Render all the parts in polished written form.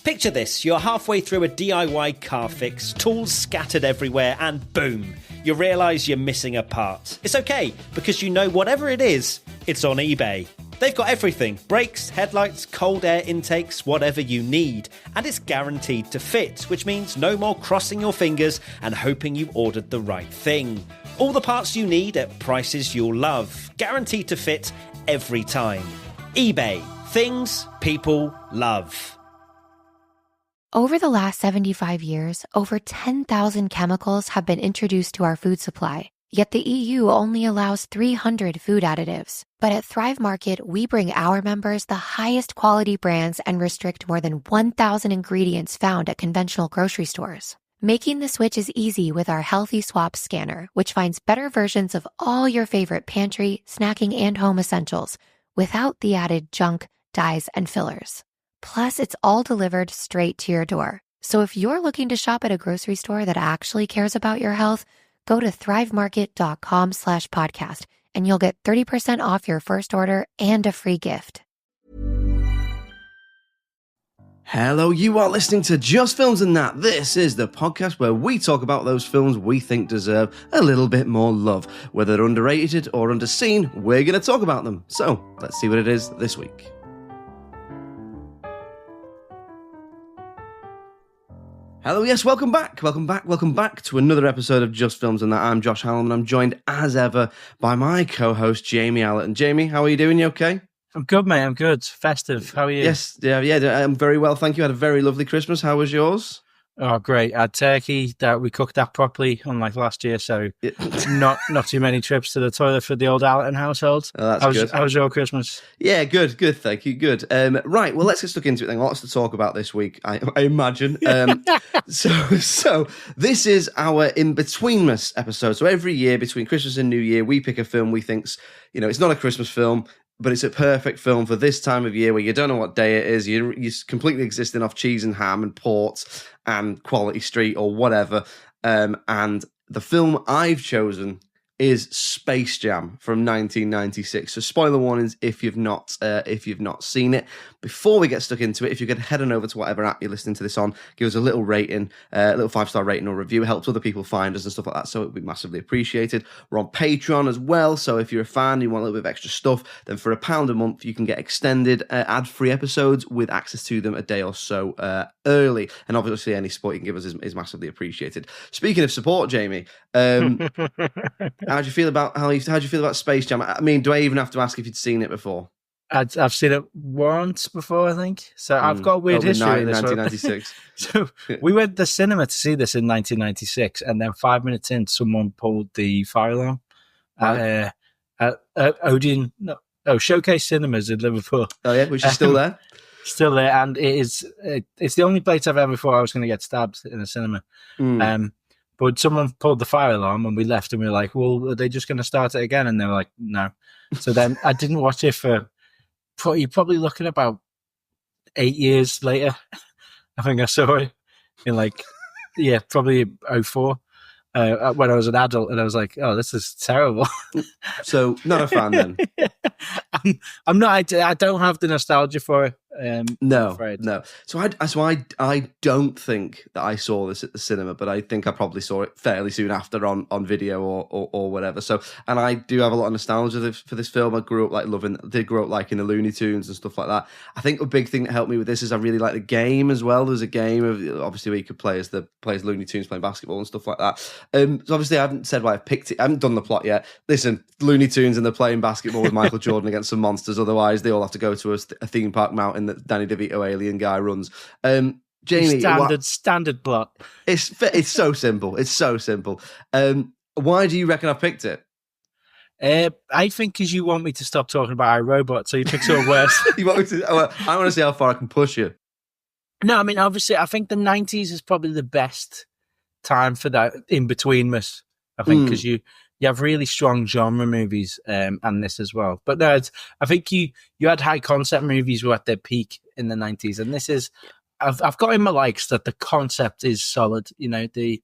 Picture this, you're halfway through a DIY car fix, tools scattered everywhere, and boom, you realise you're missing a part. It's okay, because you know whatever it is, it's on eBay. They've got everything, brakes, headlights, cold air intakes, whatever you need. And it's guaranteed to fit, which means no more crossing your fingers and hoping you ordered the right thing. All the parts you need at prices you'll love, guaranteed to fit every time. eBay, things people love. Over the last 75 years, over 10,000 chemicals have been introduced to our food supply. Yet the EU only allows 300 food additives. But at Thrive Market, we bring our members the highest quality brands and restrict more than 1,000 ingredients found at conventional grocery stores. Making the switch is easy with our Healthy Swap scanner, which finds better versions of all your favorite pantry, snacking, and home essentials without the added junk, dyes, and fillers. Plus, it's all delivered straight to your door. So if you're looking to shop at a grocery store that actually cares about your health, go to thrivemarket.com/podcast and you'll get 30% off your first order and a free gift. Hello, you are listening to Just Films and That. This is the podcast where we talk about those films we think deserve a little bit more love. Whether they're underrated or underseen, we're going to talk about them. So, let's see what it is this week. Hello, yes, welcome back to another episode of Just Films and That. I'm Josh Hallam and I'm joined as ever by my co-host Jamie Allett. And Jamie, how are you doing? You okay? I'm good, mate. I'm good. Festive. How are you? Yes, yeah, I'm very well, thank you. I had a very lovely Christmas. How was yours? Oh, great. I had turkey. That we cooked that properly, unlike last year, so not too many trips to the toilet for the old Allerton household. Oh, that's good. How was your Christmas? Yeah, good, thank you, good. Right, well, let's get stuck into it then. Lots to talk about this week, I imagine. So this is our in-between-mas episode. So every year, between Christmas and New Year, we pick a film we think's, it's not a Christmas film, but it's a perfect film for this time of year where you don't know what day it is. You're completely existing off cheese and ham and port and Quality Street or whatever. And the film I've chosen is Space Jam from 1996. So spoiler warnings if you've not seen it. Before we get stuck into it, if you could head on over to whatever app you're listening to this on, give us a little rating, a little 5-star rating or review. It helps other people find us and stuff like that, so it would be massively appreciated. We're on Patreon as well, so if you're a fan, you want a little bit of extra stuff, then for £1 a month, you can get extended ad-free episodes with access to them a day or so early. And obviously, any support you can give us is massively appreciated. Speaking of support, Jamie, how do you feel about Space Jam? I mean, do I even have to ask if you'd seen it before? I've seen it once before, I think. So I've got a weird history with this 1996. So we went to the cinema to see this in 1996, and then 5 minutes in, someone pulled the fire alarm at Odeon, Showcase Cinemas in Liverpool. Oh yeah, which is still there. Still there, and it's the only place I've ever thought I was going to get stabbed in a cinema. But someone pulled the fire alarm and we left and we were like, well, are they just going to start it again? And they were like, no. So then I didn't watch it for, you're probably looking about 8 years later. I think I saw it in probably 2004 when I was an adult, and I was like, oh, this is terrible. So not a fan then? I'm not, I don't have the nostalgia for it. No. So I don't think that I saw this at the cinema, but I think I probably saw it fairly soon after on video or whatever. So, and I do have a lot of nostalgia for this film. I grew up liking the Looney Tunes and stuff like that. I think a big thing that helped me with this is I really like the game as well. There's a game of obviously where you could play as Looney Tunes playing basketball and stuff like that. So obviously I haven't said why I've picked it. I haven't done the plot yet. Listen, Looney Tunes and they're playing basketball with Michael Jordan against some monsters. Otherwise, they all have to go to a theme park mountain that Danny DeVito alien guy runs. Jamie, standard plot. It's so simple. It's so simple. Why do you reckon I picked it? I think because you want me to stop talking about iRobot, so you pick something worse. You want me to? I want to see how far I can push you. No, I mean, obviously, I think the 90s is probably the best time for that in-between-mas. I think because you have really strong genre movies and this as well. But no, I think you had high concept movies were at their peak in the 90s, and this is I've got in my likes that the concept is solid. It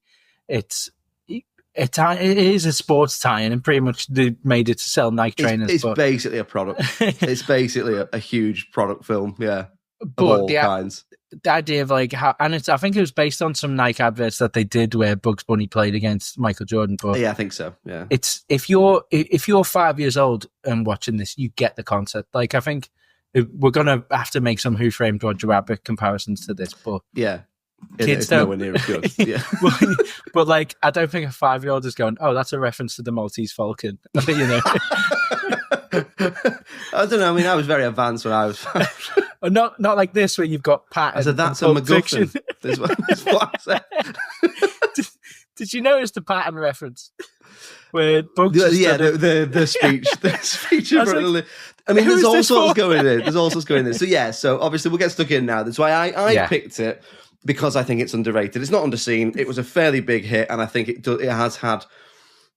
is a sports tie-in, and pretty much they made it to sell Nike trainers. It's basically a product. It's basically a huge product film, yeah. But kinds. the idea of like how, and I think it was based on some Nike adverts that they did where Bugs Bunny played against Michael Jordan. But yeah, I think so. Yeah, it's if you're 5 years old and watching this, you get the concept. Like, I think we're gonna have to make some Who Framed Roger Rabbit comparisons to this, but yeah, kids it's don't. nowhere near as good. Yeah, but like, I don't think a 5-year-old is going, "Oh, that's a reference to the Maltese Falcon." You know. I don't know. I mean, I was very advanced when I was 5. Not like this where you've got Pat. I said that's a MacGuffin. That's what I said. Did you notice the pattern reference? Where Bugs the speech. I mean, there's all sorts going in. There's all sorts going in. So yeah, so obviously we'll get stuck in now. That's why I picked it, because I think it's underrated. It's not underseen. It was a fairly big hit, and I think it has had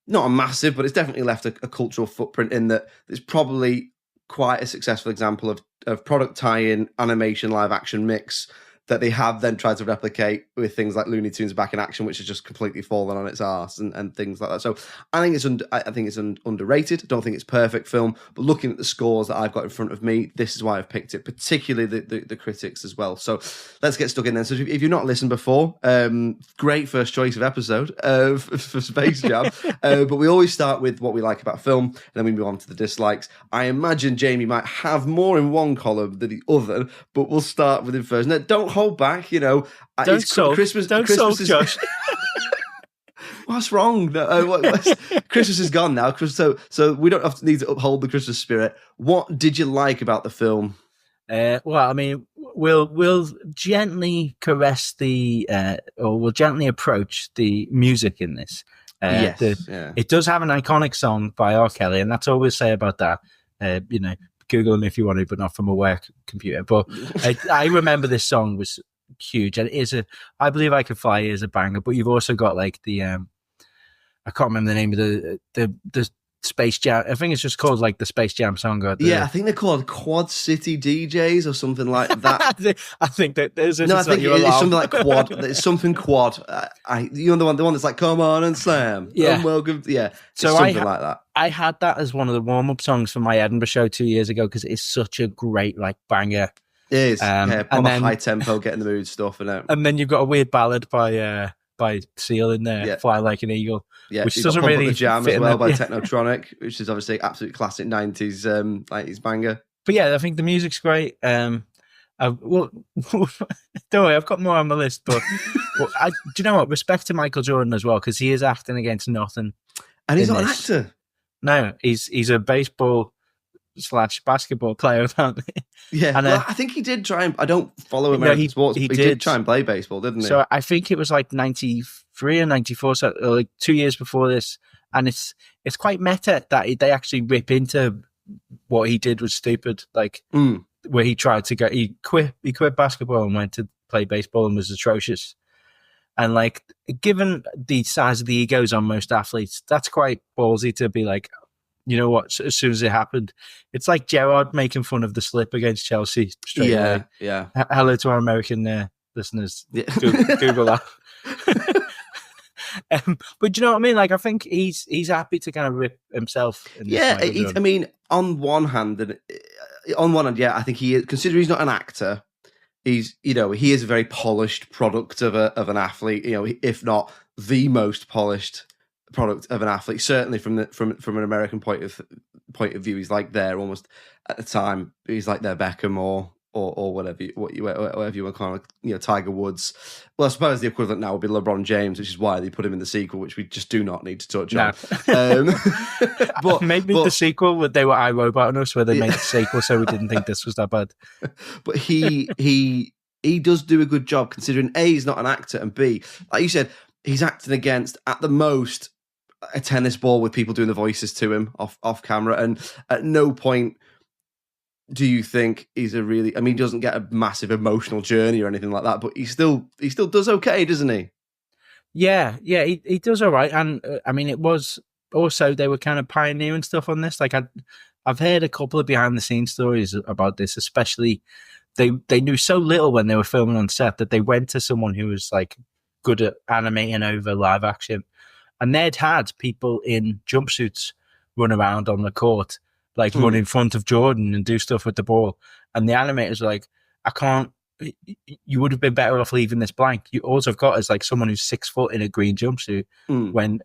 not a massive, but it's definitely left a cultural footprint in that. It's probably quite a successful example of product tie-in, animation, live action mix that they have then tried to replicate with things like Looney Tunes Back in Action, which has just completely fallen on its arse and things like that. So I think it's underrated. I don't think it's a perfect film, but looking at the scores that I've got in front of me, this is why I've picked it, particularly the critics as well. So let's get stuck in then. So if you've not listened before, great first choice of episode for Space Jam. But we always start with what we like about film, and then we move on to the dislikes. I imagine Jamie might have more in one column than the other, but we'll start with him first. Now, don't hold back, you know. Don't sulk, Josh. What's wrong? No, Christmas is gone now, so we don't have to need to uphold the Christmas spirit. What did you like about the film? Well, I mean, we'll gently caress or we'll gently approach the music in this. Yes, It does have an iconic song by R. Kelly, and that's all we'll say about that. You know, Google them if you want to, but not from a work computer. But I remember this song was huge, and it is I Believe I Can Fly is a banger. But you've also got like the I can't remember the name of the Space Jam. I think it's just called like the Space Jam song. Or I think they're called Quad City DJs or something like that. I think that there's I think it's something like Quad. It's something Quad. You're the one that's like, come on and slam. Yeah, welcome. Yeah, so something like that. I had that as one of the warm-up songs for my Edinburgh show 2 years ago because it's such a great like banger. It is. Proper high tempo, get in the mood stuff, and then you've got a weird ballad by Seal in there, Fly Like an Eagle, which doesn't really the Jam as well by Technotronic, which is obviously absolute classic 90s banger. But yeah, I think the music's great. Don't worry, I've got more on my list, but do you know what? Respect to Michael Jordan as well, because he is acting against nothing, and he's not an actor. No, he's a baseball / basketball player, apparently. Yeah, and I think he did try and... I don't follow American sports, but he did try and play baseball, didn't he? So I think it was like 93 or 94, so like 2 years before this, and it's quite meta that they actually rip into what he did was stupid, like where he tried to get... He quit basketball and went to play baseball and was atrocious. And like, given the size of the egos on most athletes, that's quite ballsy to be like, you know what, as soon as it happened, it's like Gerrard making fun of the slip against Chelsea straight away. Yeah. Hello to our American listeners. Yeah. Google that. But you know what I mean? Like, I think he's happy to kind of rip himself. I mean, on one hand, I think he is, considering he's not an actor, he's, you know, he is a very polished product of an athlete, you know, if not the most polished product of an athlete, certainly from an American point of view. He's like there almost at the time. He's like their Beckham or whatever you want to call it, you know, Tiger Woods. Well, I suppose the equivalent now would be LeBron James, which is why they put him in the sequel, which we just do not need to touch on. But maybe the sequel, they were iRobot on us, where they made the sequel, so we didn't think this was that bad. But he does do a good job, considering A, he's not an actor, and B, like you said, he's acting against, at the most, a tennis ball with people doing the voices to him off camera, and at no point do you think he's a really... I mean, he doesn't get a massive emotional journey or anything like that, but he still does okay, doesn't he? Yeah, he does all right. And I mean, it was also, they were kind of pioneering stuff on this. Like, I've heard a couple of behind the scenes stories about this, especially they knew so little when they were filming on set that they went to someone who was like good at animating over live action. And they'd had people in jumpsuits run around on the court, like run in front of Jordan and do stuff with the ball. And the animators were like, I can't you would have been better off leaving this blank. You also have got is like someone who's 6 foot in a green jumpsuit when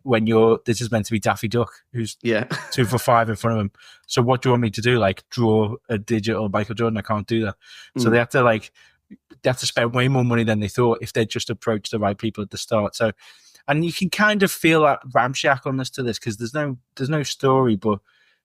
this is meant to be Daffy Duck, who's 2 for 5 in front of him. So what do you want me to do? Like draw a digital Michael Jordan? I can't do that. So they have to spend way more money than they thought if they just approached the right people at the start. So, and you can kind of feel that ramshackleness to this because there's no story, but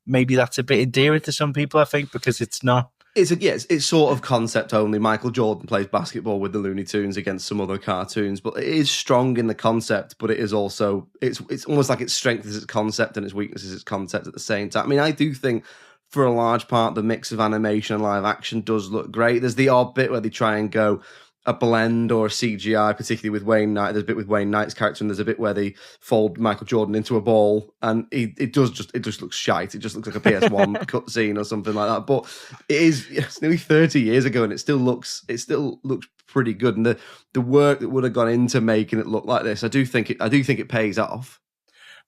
maybe that's a bit endearing to some people, I think, because it's not. It's sort of concept only. Michael Jordan plays basketball with the Looney Tunes against some other cartoons, but it is strong in the concept, but it is also, it's almost like its strength is its concept and its weakness is its concept at the same time. I mean, I do think for a large part, the mix of animation and live action does look great. There's the odd bit where they try and go a blend or a CGI, particularly with Wayne Knight. There's a bit with Wayne Knight's character, and there's a bit where they fold Michael Jordan into a ball, and it just looks shite. It just looks like a PS1 cutscene or something like that. But it's nearly 30 years ago, and it still looks pretty good. And the work that would have gone into making it look like this, I do think it pays off.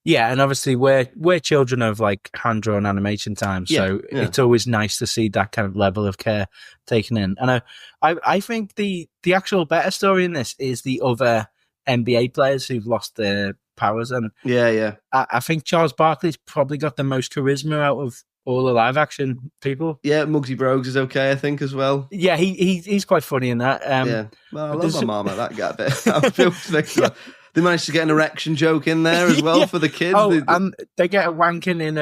Yeah, and obviously we're children of like hand-drawn animation time, so it's always nice to see that kind of level of care taken in. And I think the actual better story in this is the other NBA players who've lost their powers. And I think Charles Barkley's probably got the most charisma out of all the live-action people. Yeah, Muggsy Brogues is okay, I think, as well. Yeah, he's quite funny in that. Well, I love my mama, that guy bit. They managed to get an erection joke in there as well for the kids. Oh, and they get a wanking in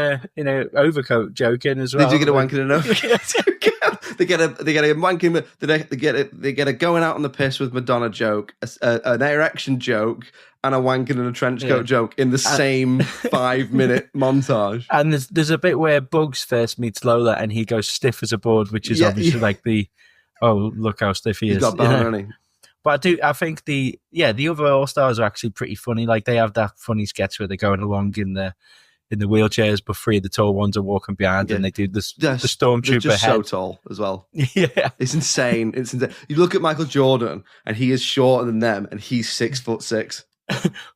a overcoat joke in as well. Did you get a wanking in an overcoat? They get a wanking. They get a going out on the piss with Madonna joke, an erection joke, and a wanking in a trench coat joke in the same 5-minute montage. And there's a bit where Bugs first meets Lola, and he goes stiff as a board, which is obviously like the look how stiff he is. He's got bone, hasn't he? But I think the other All-Stars are actually pretty funny. Like they have that funny sketch where they're going along in the wheelchairs, but 3 of the tall ones are walking behind, and they do the stormtrooper they're just head. So tall as well. Yeah, it's insane. It's insane. You look at Michael Jordan, and he is shorter than them, and he's 6'6".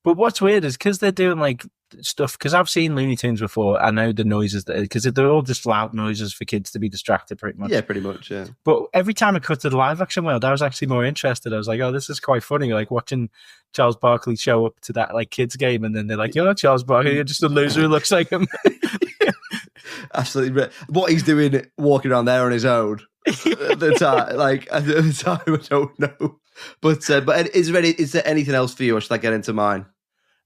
But what's weird is because they're doing like stuff. Because I've seen Looney Tunes before, I know the noises because they're all just loud noises for kids to be distracted, pretty much. Yeah, pretty much. Yeah. But every time I cut to the live action world, I was actually more interested. I was like, oh, this is quite funny. Like watching Charles Barkley show up to that like kids game, and then they're like, you're not Charles Barkley, you're just a loser who looks like him. Absolutely. What he's doing, walking around there on his own. At the time, I don't know. But is there anything else for you, or should I get into mine?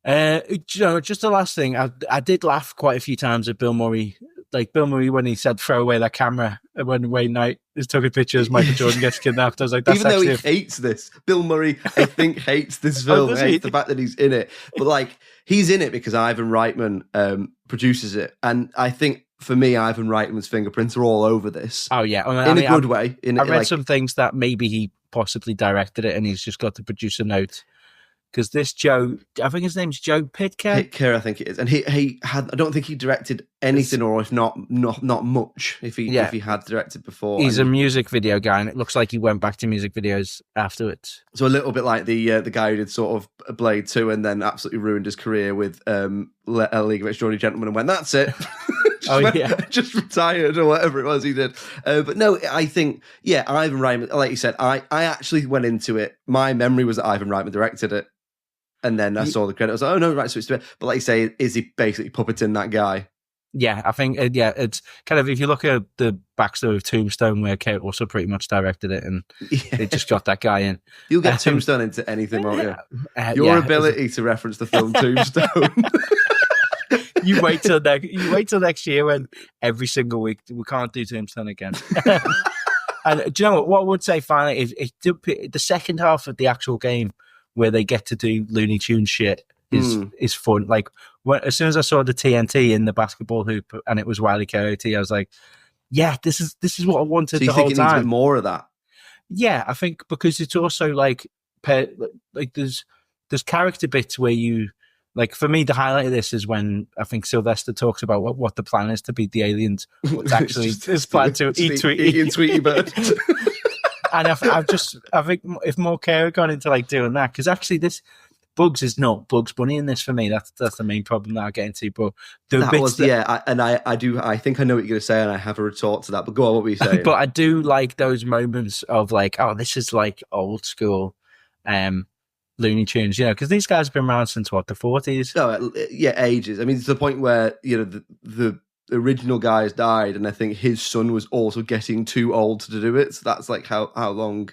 Just the last thing, I did laugh quite a few times at Bill Murray. Like Bill Murray when he said throw away that camera when Wayne Knight is taking pictures, Michael Jordan gets kidnapped. I was like, that's even though he hates this, Bill Murray, I think, hates this film. Hates the fact that he's in it. But like he's in it because Ivan Reitman produces it, and I think for me, Ivan Reitman's fingerprints are all over this. Oh yeah, in a good way. I read some things that maybe he possibly directed it, and he's just got to produce a note. Because this Joe, I think his name's Joe Pitker. Pitker, I think it is, and he had. I don't think he directed anything, or if not much. If he had directed before, he's a music video guy, and it looks like he went back to music videos afterwards. So a little bit like the guy who did sort of Blade 2, and then absolutely ruined his career with A League of Extraordinary Gentlemen, and went, that's it. Just retired or whatever it was he did. But no, I think Ivan Reitman. Like you said, I actually went into it. My memory was that Ivan Reitman directed it. And then I saw the credit. I was like, oh, no, right, so it's... But like you say, is he basically puppeting that guy? Yeah, I think, it's kind of... If you look at the backstory of Tombstone, where Kate also pretty much directed it, and they just got that guy in. You'll get Tombstone into anything, won't you? Your ability to reference the film Tombstone... You wait till next year when every single week we can't do Tombstone again. And do you know what I would say finally is the second half of the actual game where they get to do Looney Tunes shit is fun. Like as soon as I saw the TNT in the basketball hoop and it was Wile E. Coyote, I was like, yeah, this is what I wanted the whole time. So you think it needs a bit more of that? Yeah, I think because it's also like there's character bits where you. Like, for me, the highlight of this is when I think Sylvester talks about what the plan is to beat the aliens. What's actually his plan to eat Tweety Bird. And I think if more care had gone into, like, doing that, because actually Bugs is not Bugs Bunny in this for me. That's the main problem that I get into. But I think I know what you're going to say, and I have a retort to that. But go on, what were you saying? But I do like those moments of like, oh, this is like old school Looney Tunes, because these guys have been around since what, the 40s? Oh, yeah, ages. I mean, it's the point where the original guys died, and I think his son was also getting too old to do it. So that's like how long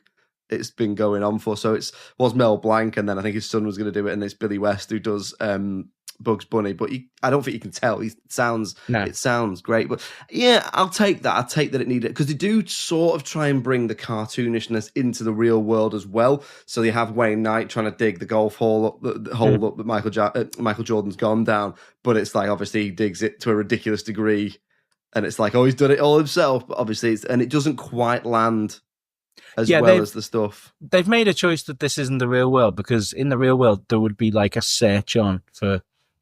it's been going on for. So was Mel Blanc, and then I think his son was going to do it, and it's Billy West who does Bugs Bunny. But I don't think you can tell. It sounds great. But yeah, I'll take that. I'll take that it needed, because they do sort of try and bring the cartoonishness into the real world as well. So you have Wayne Knight trying to dig the golf hole up, the hole up that Michael Jordan's gone down. But it's like, obviously he digs it to a ridiculous degree, and it's like, oh, he's done it all himself. But obviously, it doesn't quite land as well as the stuff. They've made a choice that this isn't the real world, because in the real world there would be like a search on for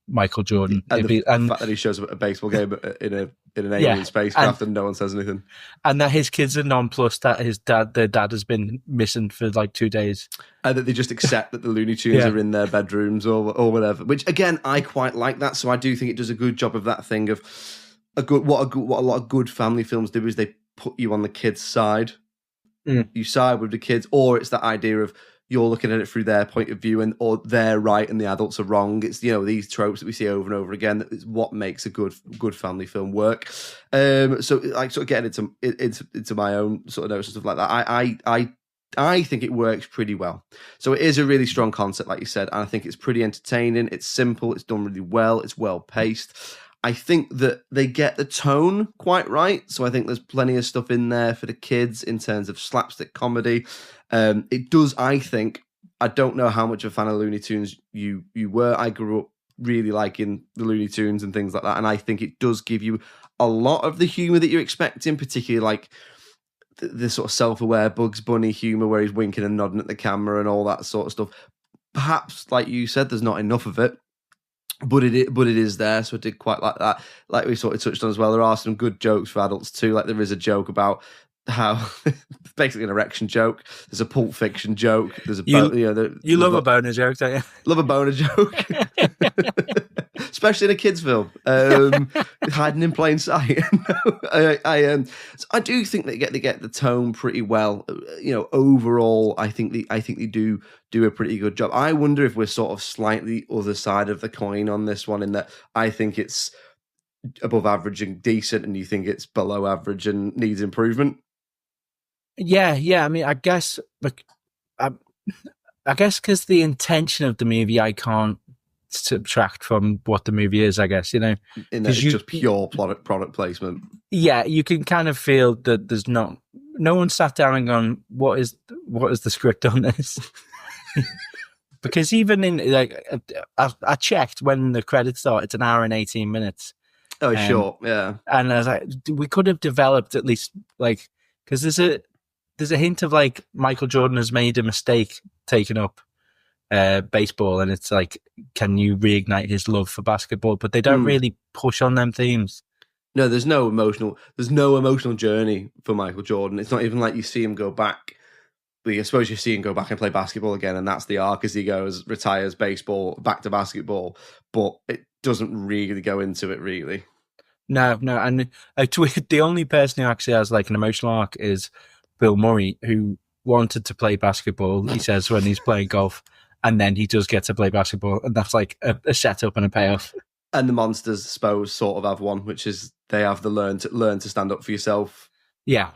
Michael Jordan, and the fact that he shows up at a baseball game in an alien spacecraft and no one says anything, and that his kids are nonplussed that their dad has been missing for like 2 days, and that they just accept that the Looney Tunes are in their bedrooms or whatever. Which again, I quite like that. So I do think it does a good job of that thing of what a lot of good family films do is they put you on the kids' side. You side with the kids, or it's that idea of you're looking at it through their point of view, or they're right and the adults are wrong. It's these tropes that we see over and over again. That is what makes a good family film work. So like sort of getting into my own sort of notes and stuff like that. I think it works pretty well. So it is a really strong concept, like you said, and I think it's pretty entertaining. It's simple. It's done really well. It's well paced. I think that they get the tone quite right. So I think there's plenty of stuff in there for the kids in terms of slapstick comedy. It does, I think, I don't know how much of a fan of Looney Tunes you were. I grew up really liking the Looney Tunes and things like that. And I think it does give you a lot of the humor that you're expecting, particularly like the sort of self-aware Bugs Bunny humor where he's winking and nodding at the camera and all that sort of stuff. Perhaps, like you said, there's not enough of it. But it is there, so I did quite like that. Like we sort of touched on as well, there are some good jokes for adults too. Like there is a joke about how basically an erection joke. There's a Pulp Fiction joke. There's a you love a boner joke, don't you? Love a boner joke, especially in a kids' film, hiding in plain sight. I do think they get the tone pretty well. Overall, I think they do a pretty good job. I wonder if we're sort of slightly other side of the coin on this one, in that I think it's above average and decent, and you think it's below average and needs improvement. Yeah. I mean, I guess because the intention of the movie, I can't subtract from what the movie is. I guess in that it's just pure product placement. Yeah, you can kind of feel that there's no one sat down and gone, what is the script on this? Because even in like I checked when the credits start, it's an hour and 18 minutes. Oh, sure, yeah. And I was like, we could have developed at least like, because there's a hint of like Michael Jordan has made a mistake taking up baseball, and it's like, can you reignite his love for basketball? But they don't really push on them themes. No, there's no emotional journey for Michael Jordan. It's not even like you see him go back. I suppose you see him go back and play basketball again, and that's the arc as he retires baseball back to basketball. But it doesn't really go into it, really. No, and the only person who actually has like an emotional arc is Bill Murray, who wanted to play basketball, he says, when he's playing golf, and then he does get to play basketball, and that's like a setup and a payoff. And the monsters, I suppose, sort of have one, which is they have the learn to stand up for yourself. Yeah.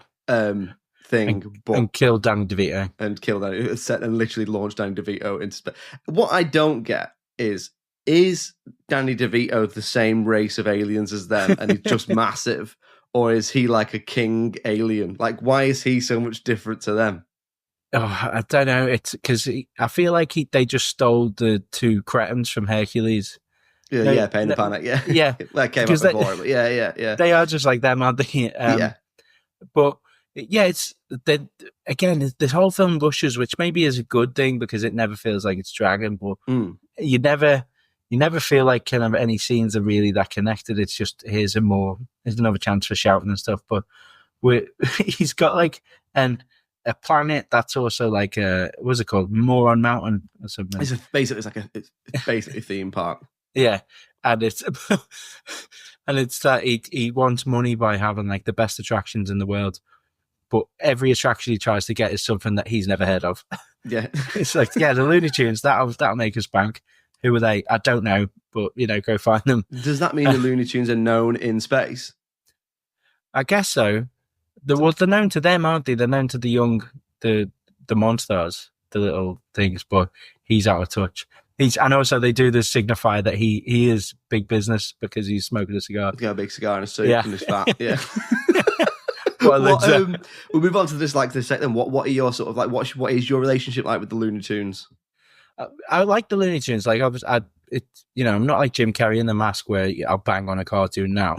Thing, and kill Danny DeVito. And literally launch Danny DeVito into space. What I don't get is Danny DeVito the same race of aliens as them, and he's just massive? Or is he like a king alien? Like, why is he so much different to them? Oh, I don't know. It's because I feel like they just stole the two cretins from Hercules. Yeah, Pain and Panic. Yeah. That came up before, but yeah. They are just like them, aren't they? Yeah. But yeah, it's again, this whole film rushes, which maybe is a good thing because it never feels like it's dragging. But you never feel like kind of any scenes are really that connected. It's just here's another chance for shouting and stuff. But he's got like an a planet that's also like what's it called, Moron Mountain or something. It's basically a theme park. Yeah, and it's and it's that he wants money by having like the best attractions in the world, but every attraction he tries to get is something that he's never heard of. Yeah, it's like, yeah, the Looney Tunes, that'll make us bank. Who are they? I don't know, but go find them. Does that mean the Looney Tunes are known in space? I guess so. They're known to them, aren't they? They're known to the monsters, the little things, but he's out of touch. And also they do this signify that he is big business because he's smoking a cigar. He's got a big cigar in his suit and his fat. Yeah. We'll move on to this second. What are your sort of like? What is your relationship like with the Looney Tunes? I like the Looney Tunes. Like I'm not like Jim Carrey in The Mask where I'll bang on a cartoon now.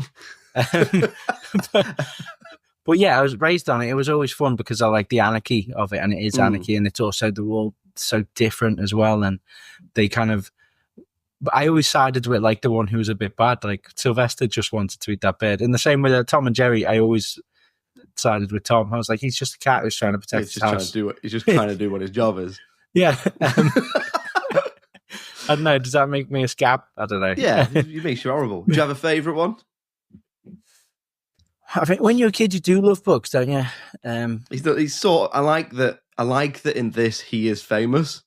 But yeah, I was raised on it. It was always fun because I like the anarchy of it, and it is anarchy, and it's also they're all so different as well. And they kind of, but I always sided with like the one who was a bit bad. Like Sylvester just wanted to eat that bird. In the same way that Tom and Jerry, I always sided with Tom. I was like, he's just a cat who's trying to protect his house. He's just trying to do what his job is. Yeah. I don't know. Does that make me a scab? I don't know. Yeah, it makes you horrible. Do you have a favourite one? I think when you're a kid, you do love books, don't you? He's sort. I like that in this he is famous.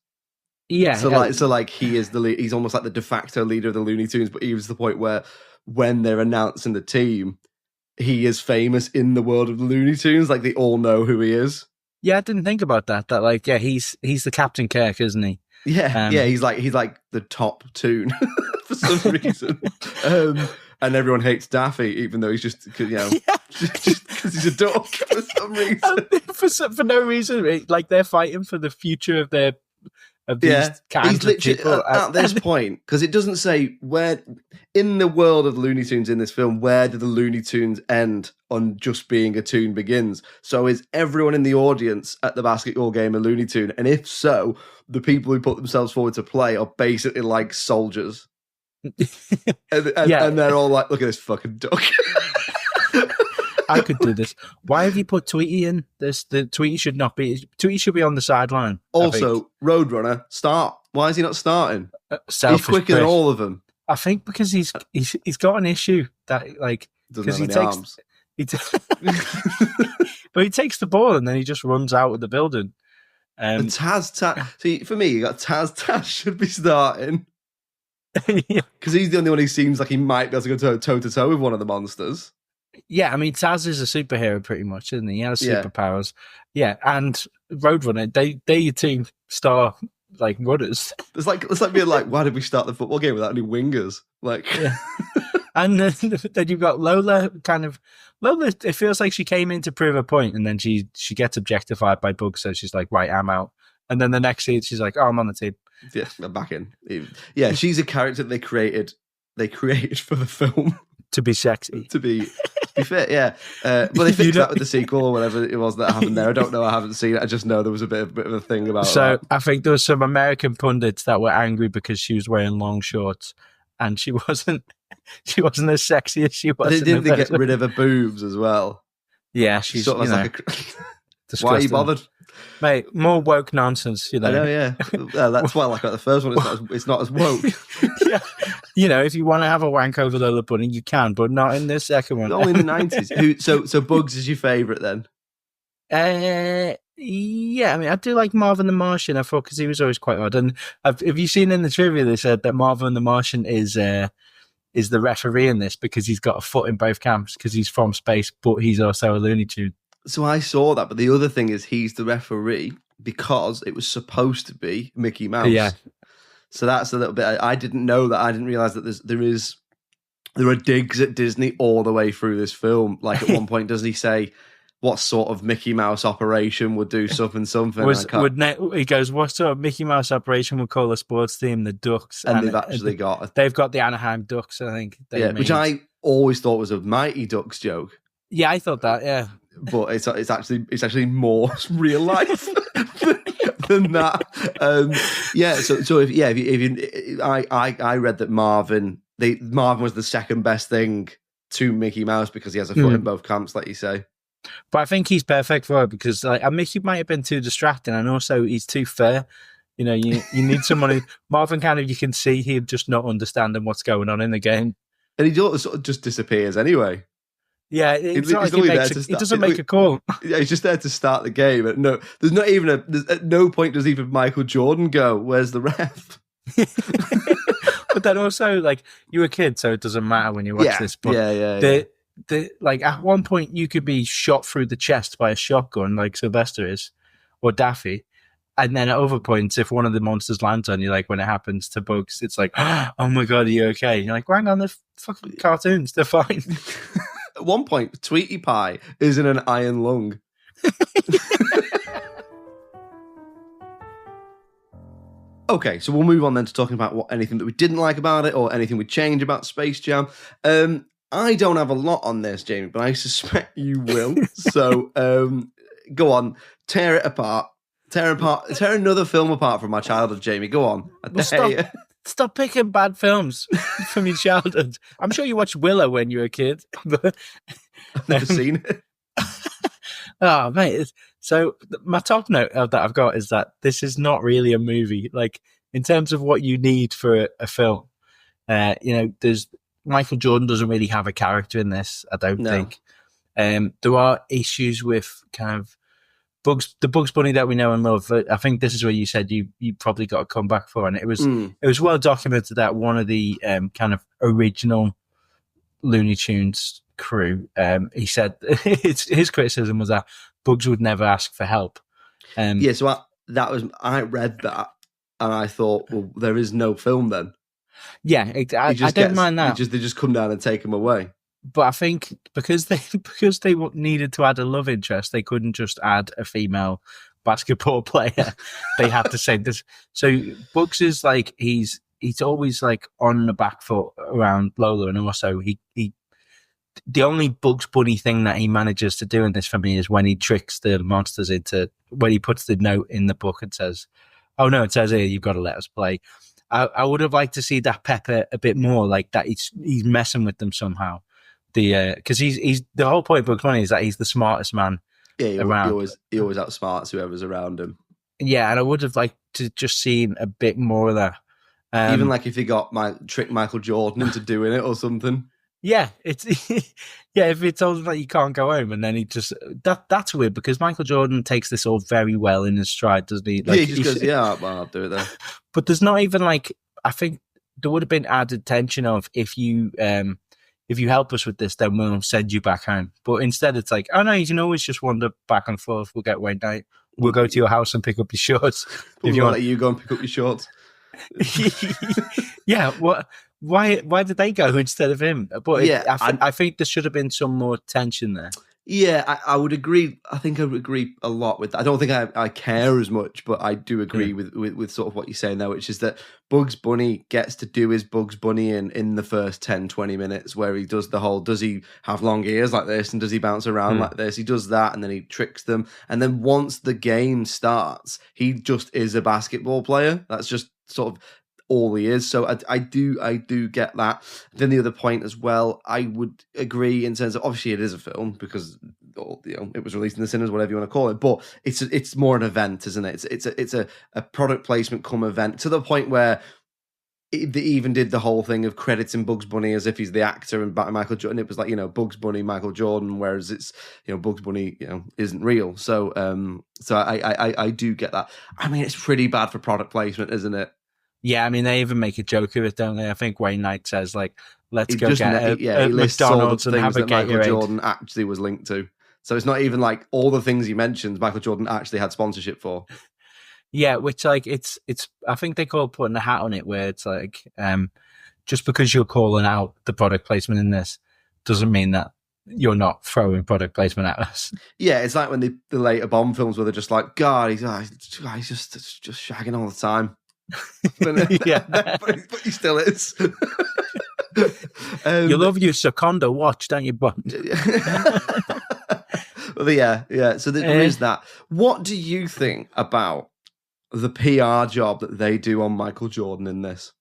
Yeah. So he is he's almost like the de facto leader of the Looney Tunes, but even to the point where when they're announcing the team, he is famous in the world of the Looney Tunes. Like they all know who he is. Yeah, I didn't think about that. That like, yeah, he's the Captain Kirk, isn't he? Yeah, he's like the top tune for some reason. And everyone hates Daffy, even though he's just because he's a duck for some reason. for no reason, like they're fighting for the future of these kinds of people. At this point, because it doesn't say where in the world of Looney Tunes in this film, where do the Looney Tunes end on just being a tune begins? So is everyone in the audience at the basketball game a Looney Tune? And if so, the people who put themselves forward to play are basically like soldiers. and they're all like, look at this fucking duck. I could do this. Why have you put Tweety in this? The Tweety should not be. Tweety should be on the sideline. Also, Roadrunner, start. Why is he not starting? He's quicker than all of them. I think because he's got an issue that like because he takes arms. But he takes the ball and then he just runs out of the building. And Taz. See, for me, you got Taz should be starting. Because he's the only one who seems like he might be able to go toe to toe with one of the monsters. Yeah, I mean, Taz is a superhero pretty much, isn't he? He has superpowers. Yeah, and Roadrunner, they your team star like runners. It's like being like, why did we start the football game without any wingers? Like, yeah. And then you've got Lola. Lola, it feels like she came in to prove a point, and then she gets objectified by Bugs, so she's like, right, I'm out. And then the next scene, she's like, oh, I'm on the team. Yeah, I'm back in. Yeah, she's a character they created for the film. To be sexy. To be fit, yeah. Well, they fixed that with the sequel or whatever it was that happened there. I don't know. I haven't seen it. I just know there was a bit of a thing about So that. I think there was some American pundits that were angry because she was wearing long shorts and she wasn't as sexy as she was. They didn't get rid of her boobs as well. Yeah, she's sort of like why are you bothered? Mate, more woke nonsense, I know, yeah. Well, that's why I like the first one. It's not as woke. Yeah. If you want to have a wank over Lola Bunny, you can, but not in the second one. Only in the 90s. So Bugs is your favourite then? Yeah, I mean, I do like Marvin the Martian, I thought, because he was always quite odd. And have you seen in the trivia, they said that Marvin the Martian is the referee in this because he's got a foot in both camps because he's from space, but he's also a Looney Tune. So I saw that, but the other thing is he's the referee because it was supposed to be Mickey Mouse. Yeah. So that's a little bit. I didn't know that. I didn't realize that there are digs at Disney all the way through this film. Like at one point, doesn't he say what sort of Mickey Mouse operation would do something? He goes, what sort of Mickey Mouse operation would call a sports team the Ducks? And they've actually got the Anaheim Ducks, I think. Which I always thought was a Mighty Ducks joke. Yeah, I thought that. Yeah. But it's actually more real life than that. I read that Marvin was the second best thing to Mickey Mouse because he has a foot in both camps, like you say. But I think he's perfect for it because like, I mean, he might have been too distracting, and also he's too fair. You know, you need someone who Marvin kind of you can see him just not understanding what's going on in the game. And he sort of just disappears anyway. Yeah, it's not like he doesn't make a call. Yeah, he's just there to start the game. No, there's not even at no point does even Michael Jordan go, "Where's the ref?" But then also, like, you're a kid, so it doesn't matter when you watch this. But the like at one point you could be shot through the chest by a shotgun, like Sylvester is, or Daffy. And then at other points, if one of the monsters lands on you, like when it happens to Bugs, it's like, oh my God, are you okay? And you're like, hang on, they're fucking cartoons, they're fine. At one point, Tweety Pie is in an iron lung. Okay, so we'll move on then to talking about anything that we didn't like about it or anything we'd change about Space Jam. I don't have a lot on this, Jamie, but I suspect you will. So go on, tear it apart. Tear another film apart from my childhood, Jamie. Go on. Stop picking bad films from your childhood. I'm sure you watched Willow when you were a kid. But I've never seen it. Oh, mate. So my top note that I've got is that this is not really a movie. Like, in terms of what you need for a film, there's Michael Jordan doesn't really have a character in this, I don't think. There are issues with kind of the Bugs Bunny that we know and love. I think this is where you said you probably got a comeback for, and it was well documented that one of the kind of original Looney Tunes crew, he said his criticism was that Bugs would never ask for help. So I read that and I thought, well, there is no film then. Yeah, I don't mind that. They just come down and take him away. But I think because they needed to add a love interest, they couldn't just add a female basketball player. They had to say this. So Bugs is like he's always like on the back foot around Lola, and also he the only Bugs Bunny thing that he manages to do in this for me is when he tricks the monsters into when he puts the note in the book and says, "Oh no, it says here you've got to let us play." I would have liked to see that pepper a bit more, like that he's messing with them somehow. Because he's the whole point of Bugs Bunny is that he's the smartest man around. He always outsmarts whoever's around him. Yeah, and I would have liked to just seen a bit more of that. Even like if he got trick Michael Jordan into doing it or something. Yeah, it's if he told him that you can't go home, and then he just that's weird because Michael Jordan takes this all very well in his stride, doesn't he? Like, he just goes, "Yeah, well, I'll do it then." But there's not even like I think there would have been added tension of if you help us with this, then we'll send you back home. But instead, it's like, oh no, you can always just wander back and forth. We'll get Wayne night. We'll go to your house and pick up your shorts. If you want, let you go and pick up your shorts. Yeah. What? Why did they go instead of him? But I think there should have been some more tension there. Yeah, I would agree. I think I would agree a lot with that. I don't think I care as much, but I do agree with sort of what you're saying there, which is that Bugs Bunny gets to do his Bugs Bunny in the first 10, 20 minutes where he does the whole, does he have long ears like this and does he bounce around like this? He does that and then he tricks them. And then once the game starts, he just is a basketball player. That's just sort of all he is. So I do get that. Then the other point as well, I would agree in terms of obviously it is a film because it was released in the cinemas, whatever you want to call it. But it's more an event, isn't it? It's a product placement come event to the point where they even did the whole thing of crediting Bugs Bunny as if he's the actor and Michael Jordan. It was like Bugs Bunny, Michael Jordan, whereas it's Bugs Bunny isn't real. So I do get that. I mean, it's pretty bad for product placement, isn't it? Yeah, I mean, they even make a joke of it, don't they? I think Wayne Knight says, like, let's go get a McDonald's and have a Gatorade. Michael Jordan actually was linked to. So it's not even like all the things he mentions Michael Jordan actually had sponsorship for. Yeah, which, like, it's. I think they call putting a hat on it, where it's like, just because you're calling out the product placement in this doesn't mean that you're not throwing product placement at us. Yeah, it's like when the later Bond films where they're just like, God, he's just shagging all the time. But he still is. You love your Secondo watch, don't you, Bond? Well, yeah. So there is that. What do you think about the PR job that they do on Michael Jordan in this?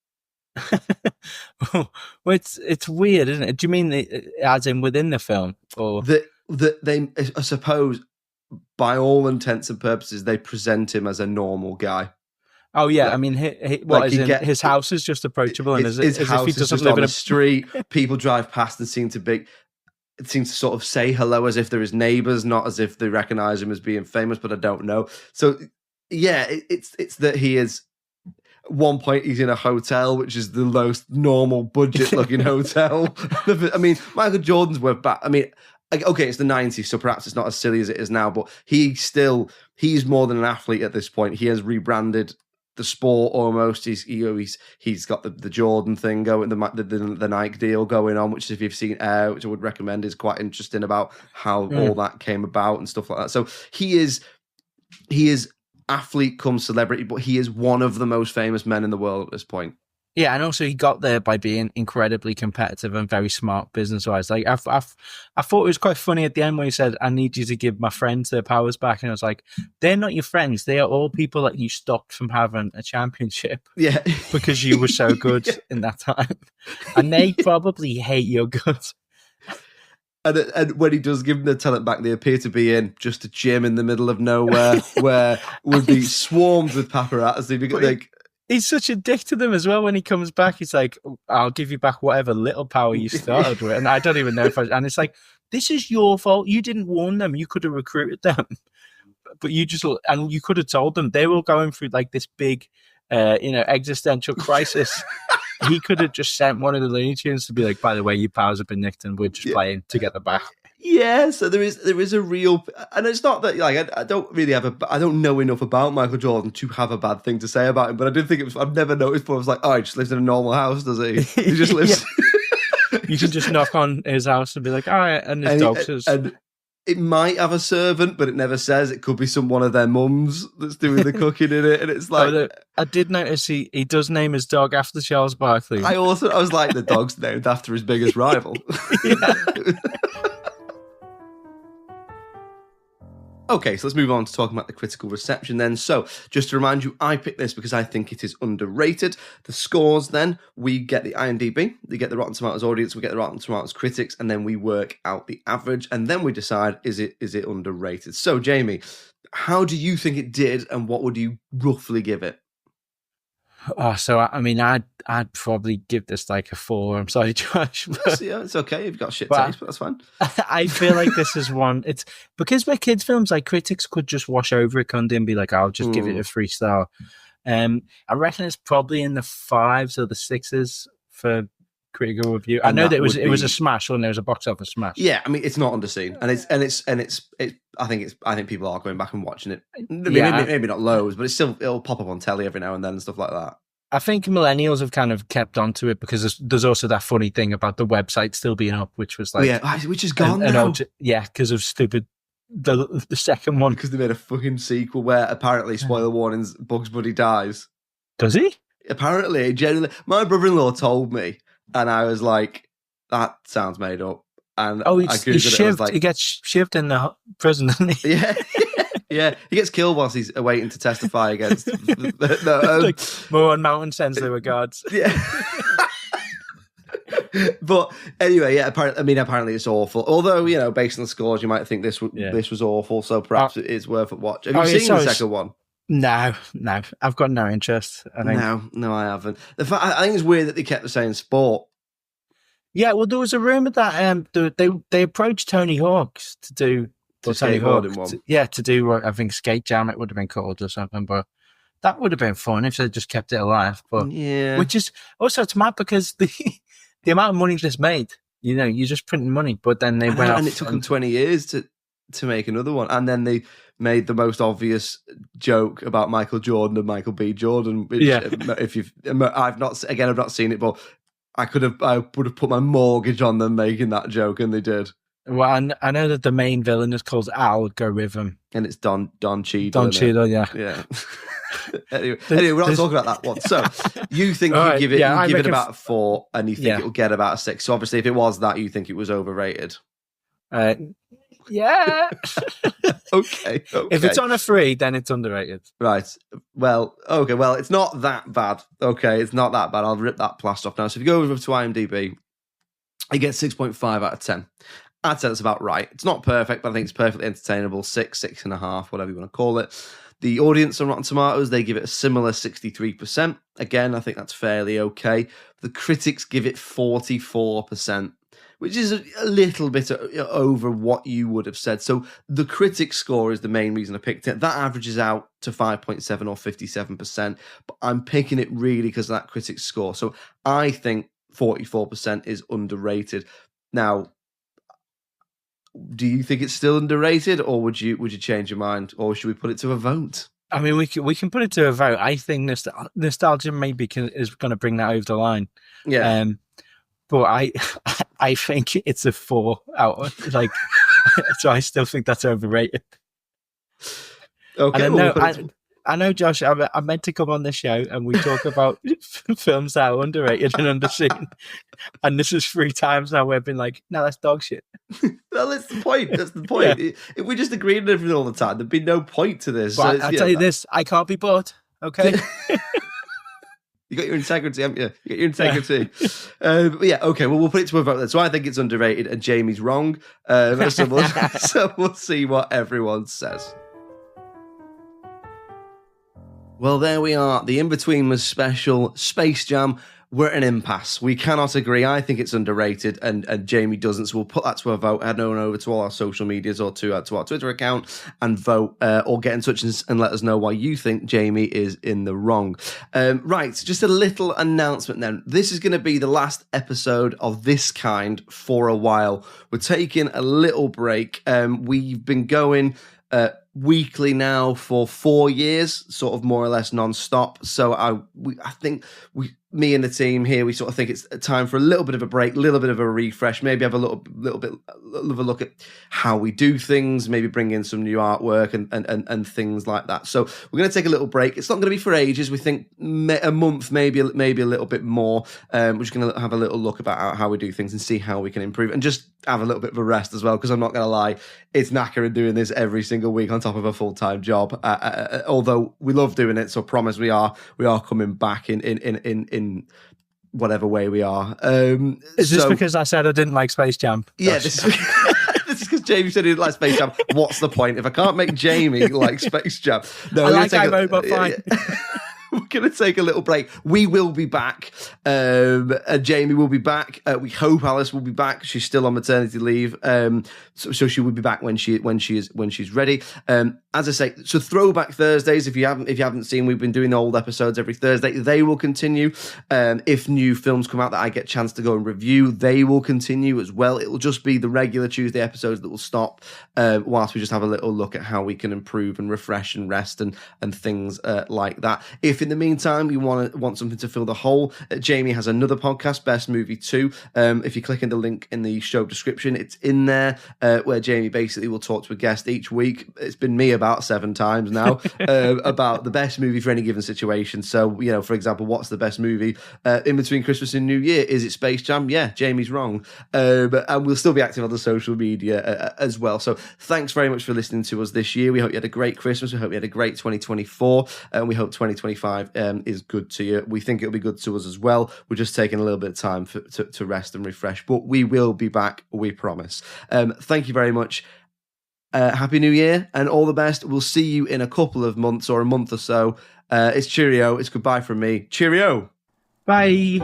Well, it's weird, isn't it? Do you mean as in within the film, or that they, I suppose, by all intents and purposes, they present him as a normal guy. Oh yeah, Like, I mean, his house is just approachable, and his as house if he is doesn't just live on in the a street. People drive past and seem to sort of say hello as if they're his neighbours, not as if they recognise him as being famous. But I don't know. So yeah, it's that he is. At one point, he's in a hotel, which is the most normal budget-looking hotel. I mean, Michael Jordan's worth back. I mean, okay, it's the 90s, so perhaps it's not as silly as it is now, but he's more than an athlete at this point. He has rebranded the sport almost. He's got the Jordan thing going, the Nike deal going on, which if you've seen Air, which I would recommend, is quite interesting about how all that came about and stuff like that. So he is athlete come celebrity, but he is one of the most famous men in the world at this point. Yeah, and also he got there by being incredibly competitive and very smart business-wise. Like I thought it was quite funny at the end when he said, "I need you to give my friends their powers back," and I was like, "They're not your friends. They are all people that you stopped from having a championship, Yeah, because you were so good in that time, and they probably hate your guts." And when he does give them the talent back, they appear to be in just a gym in the middle of nowhere where would be swarmed with paparazzi. Because, he's such a dick to them as well. When he comes back, he's like, "I'll give you back whatever little power you started with." And I don't even know and it's like, this is your fault. You didn't warn them. You could have recruited them. But you could have told them. They were going through like this big, existential crisis. He could have just sent one of the Looney Tunes to be like, "By the way, your powers have been nicked and we're just playing to get them back." Yeah, so there is a real, and it's not that like I don't know enough about Michael Jordan to have a bad thing to say about him, but I did think I've never noticed before. I was like, oh, he just lives in a normal house, does he? He just lives. You can just knock on his house and be like, "All right," and his dogs. And it might have a servant, but it never says. It could be one of their mums that's doing the cooking in it, and it's like. I did notice he does name his dog after Charles Barkley. I was like, the dog's named after his biggest rival. Okay, so let's move on to talking about the critical reception then. So, just to remind you, I picked this because I think it is underrated. The scores then, we get the IMDb, we get the Rotten Tomatoes audience, we get the Rotten Tomatoes critics, and then we work out the average, and then we decide, is it underrated? So, Jamie, how do you think it did, and what would you roughly give it? Oh, so I mean, I'd probably give this like a 4. I'm sorry, Josh. Yeah, it's okay. You've got shit taste, but that's fine. I feel like this is one. It's because with kids' films, like critics could just wash over it, couldn't they, and be like, "I'll just give it a 3-star." I reckon it's probably in the 5s or the 6s for critical review. I know that it was a smash when there was a box office smash. Yeah, I mean, it's not underseen, and it's. I think people are going back and watching it. Maybe not loads, but it'll pop up on telly every now and then and stuff like that. I think millennials have kind of kept onto it because there's also that funny thing about the website still being up, which was like, which is gone now. Because of stupid the second one, because they made a fucking sequel where apparently, spoiler warnings, Bugs Bunny dies. Does he? Apparently, genuinely, my brother-in-law told me, and I was like, "That sounds made up." And he gets shivved in the prison, doesn't he? Yeah, he gets killed whilst he's awaiting to testify against. Like Moon Mountain sends they were guards. Yeah. But anyway, yeah. Apparently it's awful. Although based on the scores, you might think this was awful. So perhaps it is worth a watch. Have you seen the second one? No, I've got no interest. I think. No, I haven't. I think it's weird that they kept saying sport. Yeah, well, there was a rumor that they approached Tony Hawk's to do to do what I think Skate Jam it would have been called or something, but that would have been fun if they just kept it alive. But which is also it's mad because the amount of money this made, you're just printing money, but then they went off and it took them 20 years to make another one, and then they made the most obvious joke about Michael Jordan and Michael B. Jordan. Which, I've not seen it, but I would have put my mortgage on them making that joke, and they did. Well, I know that the main villain is called Al. Go with him, and it's Don Cheadle. Don Cheadle, yeah. Anyway, we're not talking about that one. So you think you give it about a 4, and you think it'll get about a 6. So obviously, if it was that, you think it was overrated. Yeah. Okay. If it's on a 3, then it's underrated. Right. Well, okay. Well, it's not that bad. Okay, it's not that bad. I'll rip that plaster off now. So if you go over to IMDb, you get 6.5 out of 10. I'd say that's about right. It's not perfect, but I think it's perfectly entertainable. 6.5, whatever you want to call it. The audience on Rotten Tomatoes, they give it a similar 63%. Again, I think that's fairly okay. The critics give it 44%, which is a little bit over what you would have said. So the critic score is the main reason I picked it. That averages out to 5.7 or 57%, but I'm picking it really because of that critic score. So I think 44% is underrated. Now, do you think it's still underrated, or would you change your mind, or should we put it to a vote? I mean, we can put it to a vote. I think nostalgia maybe is going to bring that over the line. Yeah. But I think it's a 4 out of, so I still think that's overrated. Okay. And I know, Josh, I meant to come on this show and we talk about films that are underrated and underseen. And this is 3 times now we've been like, no, that's dog shit. Well, that's the point. That's the point. Yeah. If we just agreed on everything all the time, there'd be no point to this. But so I tell you this, I can't be bought, okay? You got your integrity, haven't you? You got your integrity. But yeah, okay, well, we'll put it to a vote then. So I think it's underrated and Jamie's wrong. So we'll see what everyone says. Well, there we are. The In-Between-mas special, Space Jam. We're at an impasse. We cannot agree. I think it's underrated, and Jamie doesn't. So we'll put that to a vote. Head on over to all our social medias or to our Twitter account and vote, or get in touch and let us know why you think Jamie is in the wrong. Right, just a little announcement then. This is going to be the last episode of this kind for a while. We're taking a little break. We've been going weekly now for 4 years, sort of more or less non-stop. So I think me and the team here, we sort of think it's time for a little bit of a break, a little bit of a refresh, maybe have a little bit of a look at how we do things, maybe bring in some new artwork and things like that. So we're going to take a little break. It's not going to be for ages. We think a month, maybe a little bit more. We're just going to have a little look about how we do things and see how we can improve and just have a little bit of a rest as well, because I'm not going to lie, it's knackering doing this every single week on top of a full-time job. Although we love doing it, so I promise we are coming back in whatever way we are. Is this because I said I didn't like Space Jam? Yeah, this is because Jamie said he didn't like Space Jam. What's the point if I can't make Jamie like Space Jam? No, I like IMO, but fine. We're going to take a little break. We will be back. Jamie will be back. We hope Alice will be back. She's still on maternity leave, so she will be back when she's ready. As I say, so Throwback Thursdays. If you haven't seen, we've been doing old episodes every Thursday. They will continue. If new films come out that I get a chance to go and review, they will continue as well. It will just be the regular Tuesday episodes that will stop, whilst we just have a little look at how we can improve and refresh and rest and things like that. If in the meantime you want something to fill the hole, Jamie has another podcast, Best Movie 2. If you click in the link in the show description, it's in there, where Jamie basically will talk to a guest each week. It's been me about 7 times now, about the best movie for any given situation. So, for example, what's the best movie in between Christmas and New Year? Is it Space Jam? Yeah, Jamie's wrong. And we'll still be active on the social media as well. So thanks very much for listening to us this year. We hope you had a great Christmas. We hope you had a great 2024. And we hope 2025 is good to you. We think it'll be good to us as well. We're just taking a little bit of time to rest and refresh, but we will be back, we promise. Thank you very much. Happy New Year and all the best. We'll see you in a couple of months or a month or so. It's cheerio. It's goodbye from me. Cheerio. Bye.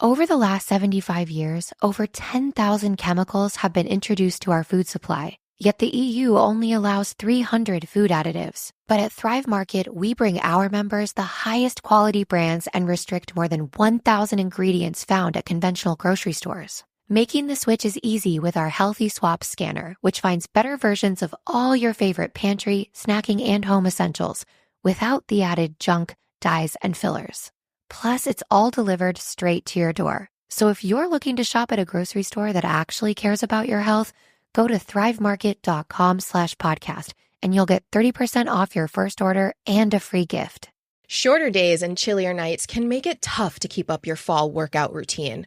Over the last 75 years, over 10,000 chemicals have been introduced to our food supply. Yet the EU only allows 300 food additives. But at Thrive Market, we bring our members the highest quality brands and restrict more than 1,000 ingredients found at conventional grocery stores. Making the switch is easy with our Healthy Swap scanner, which finds better versions of all your favorite pantry, snacking, and home essentials without the added junk, dyes, and fillers. Plus, it's all delivered straight to your door. So if you're looking to shop at a grocery store that actually cares about your health, go to thrivemarket.com/podcast and you'll get 30% off your first order and a free gift. Shorter days and chillier nights can make it tough to keep up your fall workout routine.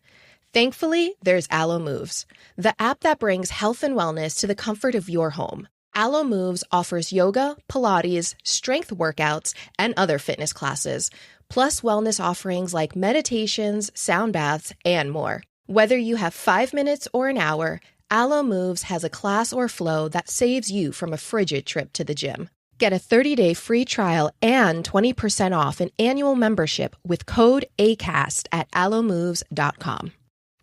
Thankfully, there's Alo Moves, the app that brings health and wellness to the comfort of your home. Alo Moves offers yoga, Pilates, strength workouts, and other fitness classes, plus wellness offerings like meditations, sound baths, and more. Whether you have 5 minutes or an hour, Alo Moves has a class or flow that saves you from a frigid trip to the gym. Get a 30-day free trial and 20% off an annual membership with code ACAST at alomoves.com.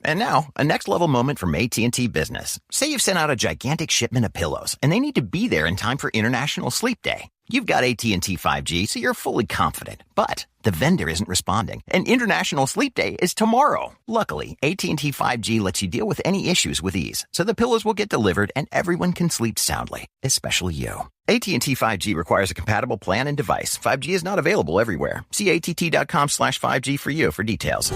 And now, a next-level moment from AT&T Business. Say you've sent out a gigantic shipment of pillows, and they need to be there in time for International Sleep Day. You've got AT&T 5G, so you're fully confident. But the vendor isn't responding, and International Sleep Day is tomorrow. Luckily, AT&T 5G lets you deal with any issues with ease, so the pillows will get delivered and everyone can sleep soundly, especially you. AT&T 5G requires a compatible plan and device. 5G is not available everywhere. See att.com/5G for you for details.